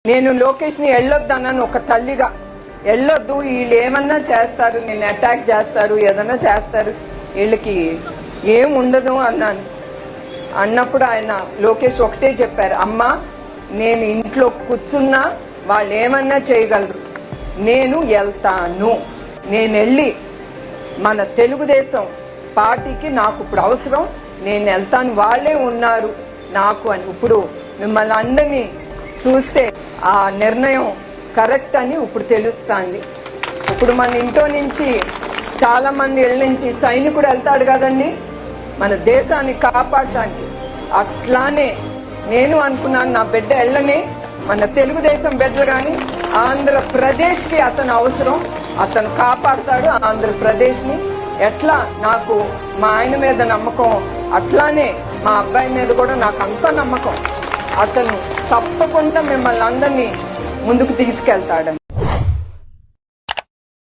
నేను లోకేష్ ని వెళ్ళొద్దన్నాను ఒక తల్లిగా. వెళ్ళొద్దు, వీళ్ళు ఏమన్నా చేస్తారు, నేను అటాక్ చేస్తారు, ఏదన్నా చేస్తారు, వీళ్ళకి ఏం ఉండదు అన్నాను. అన్నప్పుడు ఆయన లోకేష్ ఒకటే చెప్పారు, అమ్మా నేను ఇంట్లో కూర్చున్నా వాళ్ళు ఏమన్నా చేయగలరు, నేను వెళ్తాను, నేను వెళ్ళి మన తెలుగుదేశం పార్టీకి నాకు ఇప్పుడు అవసరం, నేను వెళ్తాను, వాళ్ళే ఉన్నారు నాకు అని. ఇప్పుడు మిమ్మల్ని అందరినీ చూస్తే ఆ నిర్ణయం కరెక్ట్ అని ఇప్పుడు తెలుస్తుంది. ఇప్పుడు మన ఇంట్లో నుంచి చాలా మంది ఇళ్ళ నుంచి సైనికుడు వెళ్తాడు కదండి మన దేశాన్ని కాపాడటానికి. అట్లానే నేను అనుకున్నాను, నా బిడ్డ వెళ్ళని, మన తెలుగుదేశం బిడ్డలు కానీ ఆంధ్రప్రదేశ్ కి అతను అవసరం, అతను కాపాడతాడు ఆంధ్రప్రదేశ్ ని. ఎట్లా నాకు మా ఆయన మీద నమ్మకం, అట్లానే మా అబ్బాయి మీద కూడా నాకు అంత నమ్మకం. అతను తప్పకుండా మిమ్మల్ని అందరినీ ముందుకు తీసుకెళ్తాడని.